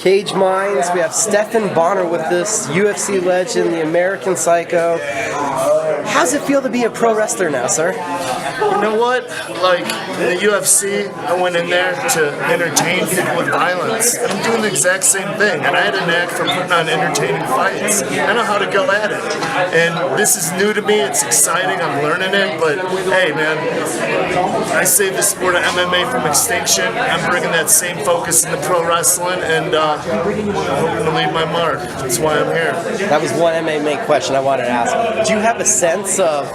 Cage Minds. We have Stephan Bonnar with us, UFC legend, the American Psycho. How's it feel to be a pro wrestler now, sir? You know what? Like, in the UFC, I went in there to entertain people with violence. And I'm doing the exact same thing. And I had a knack for putting on entertaining fights. I know how to go at it. And this is new to me. It's exciting. I'm learning it. But, hey, man, I saved the sport of MMA from extinction. I'm bringing that same focus into pro wrestling. And I'm hoping to leave my mark. That's why I'm here. That was one MMA question I wanted to ask. Do you have a sense of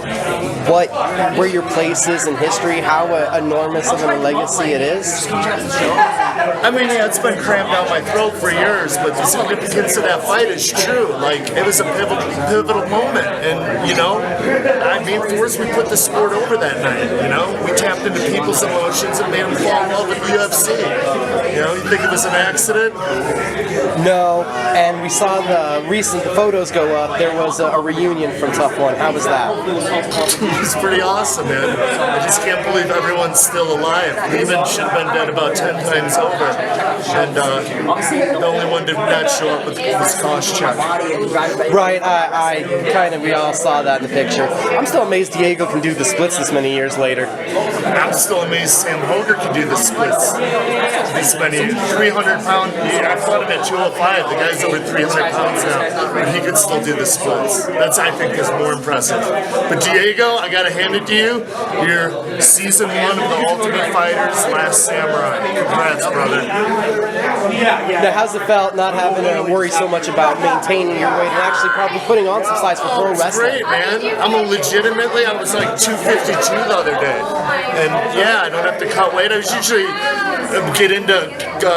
where your place is in history, how enormous of a legacy it is? I mean, yeah, it's been crammed down my throat for years, but the significance of that fight is true. Like, it was a pivotal moment, and, you know, I mean, first we put the sport over that night, you know? We tapped into people's emotions and made them fall in love with UFC. You know, you think it was an accident? No, and we saw the recent photos go up. There was a reunion from TUF 1. How was that? It was pretty awesome, man. I just can't believe everyone's still alive. Lehman should have been dead about 10 times over. And the only one did not show up with his cost check. Right, we all saw that in the picture. I'm still amazed Diego can do the splits this many years later. I'm still amazed Sam Hoger can do the splits this many. 300-pound, I fought him at 205. The guy's over 300 pounds now, and he could still do the splits. That's, I think, is more impressive. But Diego, I gotta hand it to you. You're season 1 of the Ultimate Fighter's Last Samurai. Congrats, brother. Now, how's it felt not having to worry so much about maintaining your weight and actually probably putting on some size for pro wrestling? Great, man. I was like 252 the other day. And yeah, I don't have to cut weight. I was usually get into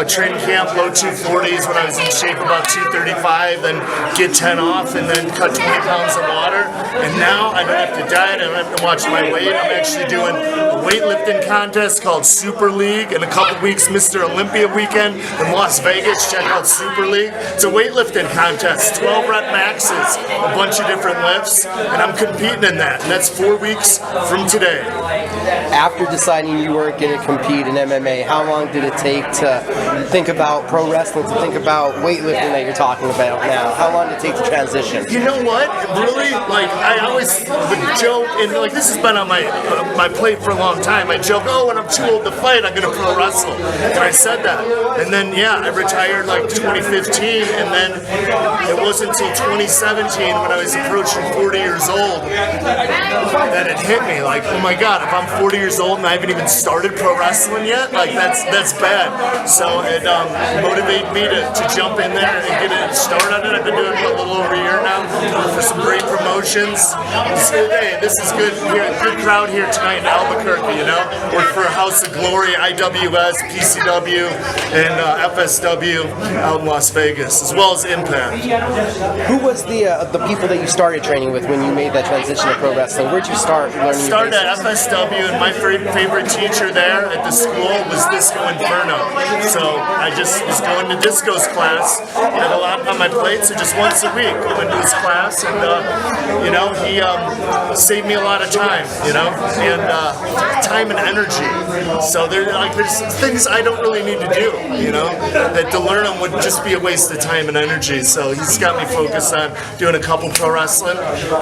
training camp low 240s when I was in shape about 235, then get 10 off and then cut 20 pounds of water. And now I don't have to diet, I don't have to watch my weight. I'm actually doing a weightlifting contest called Super League. In a couple weeks, Mr. Olympia weekend in Las Vegas. Check out Super League. It's a weightlifting contest, 12 rep maxes, a bunch of different lifts, and I'm competing in that. And that's 4 weeks from today. After deciding you were going to compete in MMA, how long did it take to think about pro wrestling, to think about weightlifting that you're talking about now? How long did it take to transition? You know what? Really, like, I always would joke, and like, this has been on my plate for a long time. I joke, oh, when I'm too old to fight, I'm going to pro wrestle. And I said that. And then, yeah, I retired like 2015, and then it wasn't until 2017 when I was approaching 40 years old that it hit me. Like, oh my God, if I'm 40 years old and I haven't even started pro wrestling yet, like, that's bad. So it motivated me to jump in there and get a start on it. I've been doing it a little over a year now for some great promotions. So, hey, this is good. Good crowd here tonight in Albuquerque, you know? Work for House of Glory, IWS, PCW, and FSW out in Las Vegas, as well as Impact. Who was the people that you started training with when you made that transition to pro wrestling? Where'd you start learning? Started at FSW, and my favorite teacher there at the school was Disco Inferno. So I just was going to Disco's class. Had a lot on my plate, so just once a week I went to his class, and you know, he saved me a lot of time, you know, and time and energy. So there's things I don't really need to do, you know, that to learn them would just be a waste of time and energy. So he's got me focused on doing a couple pro wrestling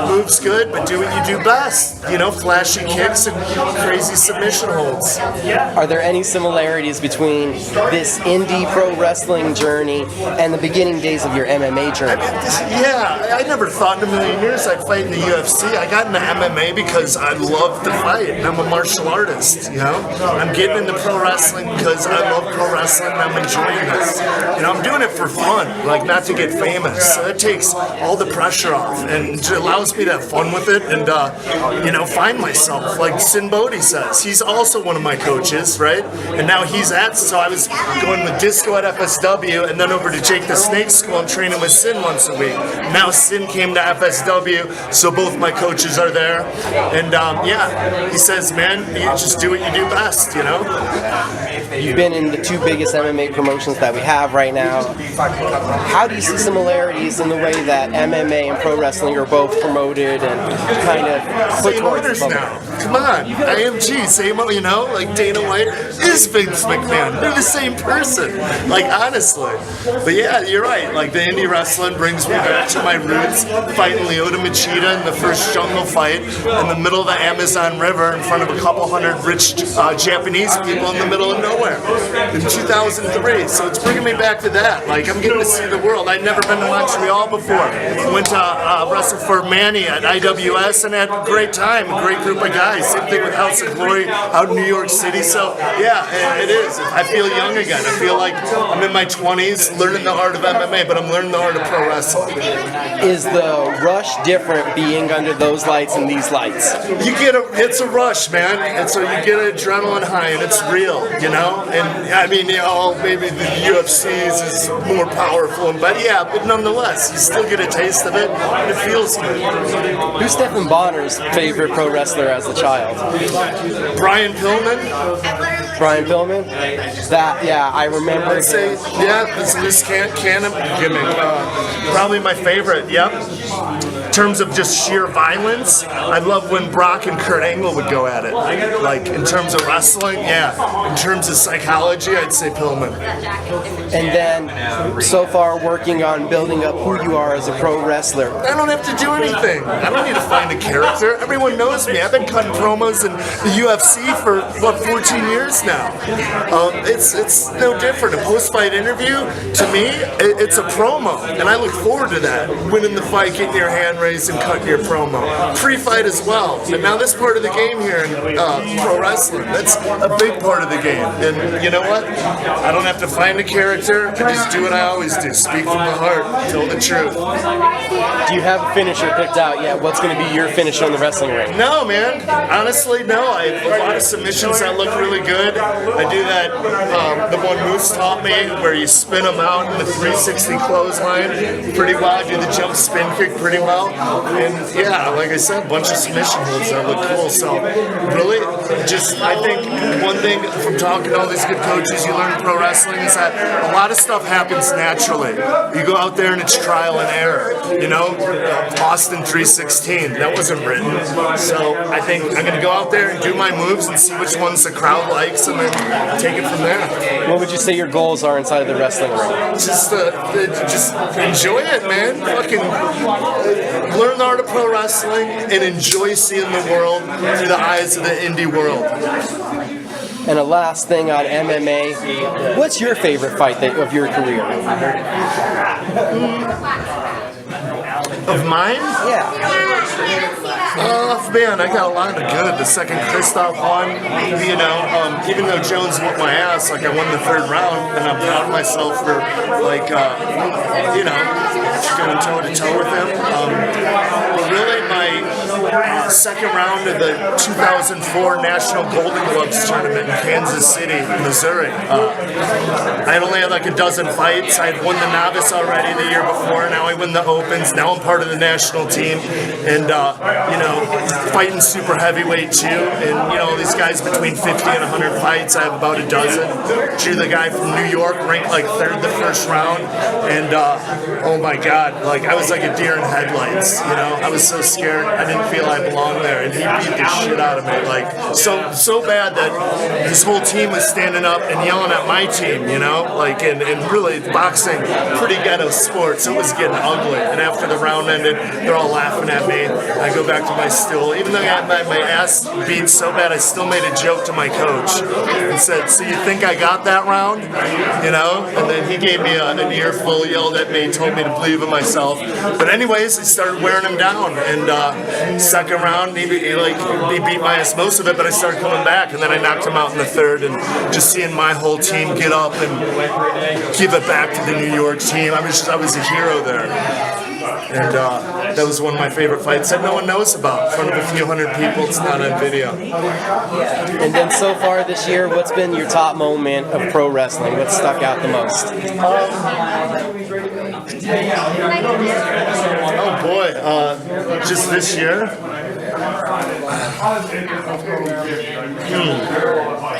moves, good, but do what you do best, you know, flashy kicks and crazy submission holds. Are there any similarities between this indie pro wrestling journey and the beginning days of your MMA journey? I never thought in a million years I'd fight in the UFC. I got into MMA because I love to fight, and I'm a martial artist, you know? I'm getting into pro wrestling because I love pro wrestling, and I'm enjoying this. You know, I'm doing it for fun, like, not to get famous. So it takes all the pressure off, and it allows me to have fun with it and, you know, find myself. Like Sin Bodhi says, he's also one of my coaches, right? And now so I was going with Disco at FSW and then over to Jake the Snake School and training with Sin once a week. Now Sin came to FSW, so both Both my coaches are there, and yeah, he says, man, you just do what you do best, you know? You've been in the two biggest MMA promotions that we have right now. How do you see similarities in the way that MMA and pro wrestling are both promoted and kind of put Same towards owners the public? now. Come on, IMG, same, you know, like Dana White is Vince McMahon. They're the same person, like honestly. But yeah, you're right. Like the indie wrestling brings me back to my roots, fighting Lyoto Machida in the first jungle fight in the middle of the Amazon River in front of a couple hundred rich Japanese people in the middle of nowhere in 2003. So it's bringing me back to that. Like I'm getting to see the world. I'd never been to Montreal before. Went to wrestle for Manny at IWS and had a great time, a great group of guys. Same thing with House of Glory out in New York City. So yeah, it is. I feel young again. I feel like I'm in my 20s learning the art of MMA, but I'm learning the art of pro wrestling. Is the rush different being under those lights and these lights? It's a rush, man. And so you get an adrenaline high, and it's real, you know. And I mean, you know, maybe the UFC's is more powerful, but yeah, but nonetheless, you still get a taste of it, and it feels good. Who's Stephan Bonnar's favorite pro wrestler as a child? Brian Pillman. Brian Pillman? That, yeah, I remember. I'd say, yeah, this cannon gimmick. Probably my favorite, yep. In terms of just sheer violence, I love when Brock and Kurt Angle would go at it. Like, in terms of wrestling, yeah. In terms of psychology, I'd say Pillman. And then, so far, working on building up who you are as a pro wrestler. I don't have to do anything. I don't need to find a character. Everyone knows me. I've been cutting promos in the UFC for, 14 years now. It's no different. A post-fight interview, to me, it's a promo. And I look forward to that. Winning the fight, getting your hand raised, and cutting your promo. Pre-fight as well. And now this part of the game here in pro wrestling, that's a big part of the game. And you know what? I don't have to find a character. I just do what I always do. Speak from the heart. Tell the truth. Do you have a finisher picked out yet? What's going to be your finisher in the wrestling ring? No, man. Honestly, no. I have a lot of submissions that look really good. I do that, the one Moose taught me, where you spin them out in the 360 clothesline pretty well. I do the jump spin kick pretty well. And yeah, like I said, a bunch of submission holds that look cool. So really, just I think one thing from talking to all these good coaches you learn in pro wrestling is that a lot of stuff happens naturally. You go out there and it's trial and error. You know, Austin 316, that wasn't written. So I think I'm going to go out there and do my moves and see which ones the crowd likes and then take it from there. What would you say your goals are inside of the wrestling ring? Just enjoy it, man. Fucking learn the art of pro wrestling and enjoy seeing the world through the eyes of the indie world. And a last thing on MMA, what's your favorite fight of your career? Of mine? Yeah. Oh, man, I got a lot of good. The second Christoph won, you know, even though Jones whooped my ass, like I won the third round, and I'm proud of myself for, like, you know, going toe-to-toe with him. But really, my second round of the 2004 National Golden Gloves tournament in Kansas City, Missouri. I had only had like a dozen fights. I had won the novice already the year before. Now I win the opens. Now I'm part of the national team, and you know, fighting super heavyweight too. And you know, these guys between 50 and 100 fights. I have about a dozen. Drew the guy from New York, ranked like third the first round, and oh my God, like I was like a deer in headlights. You know, I was so scared. I didn't feel I belonged there, and he beat the shit out of me. Like so bad that his whole team was standing up and yelling at my team. You know, like and really boxing, pretty ghetto sport, so it was getting ugly. And after the round ended, they're all laughing at me. I go back to my stool. Even though I had my ass beat so bad, I still made a joke to my coach and said, "So you think I got that round?" You know? And then he gave me an earful, yelled at me, told me to believe in myself. But anyways, I started wearing him down. And second round, he beat my ass most of it, but I started coming back. And then I knocked him out in the third. And just seeing my whole team get up and give it back to the New York team, I was a hero there. And that was one of my favorite fights that no one knows about. In front of a few hundred people, it's not on video. And then so far this year, what's been your top moment of pro wrestling? What stuck out the most? Oh boy, just this year. I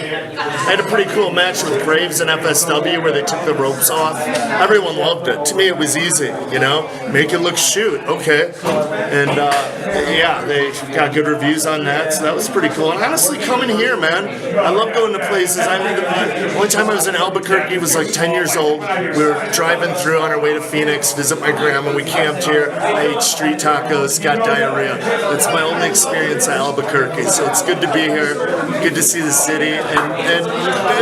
had a pretty cool match with Graves and FSW where they took the ropes off. Everyone loved it. To me, it was easy, you know? Make it look shoot, okay. And yeah, they got good reviews on that, so that was pretty cool. And honestly, coming here, man, I love going to places. The only time I was in Albuquerque was like 10 years old. We were driving through on our way to Phoenix, visit my grandma. We camped here. I ate street tacos, got diarrhea. That's my only experience at Albuquerque, so it's good to be here. Good to see the city, and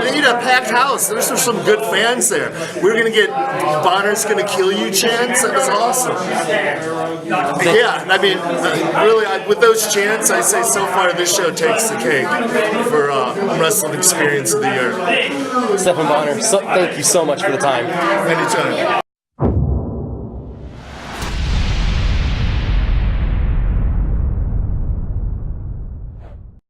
they need a packed house. There's some good fans there. We're gonna get Bonnar's gonna kill you chants. That was awesome. Yeah, I mean, really, with those chants, I say so far this show takes the cake for wrestling experience of the year. Stephan Bonnar, thank you so much for the time. Anytime.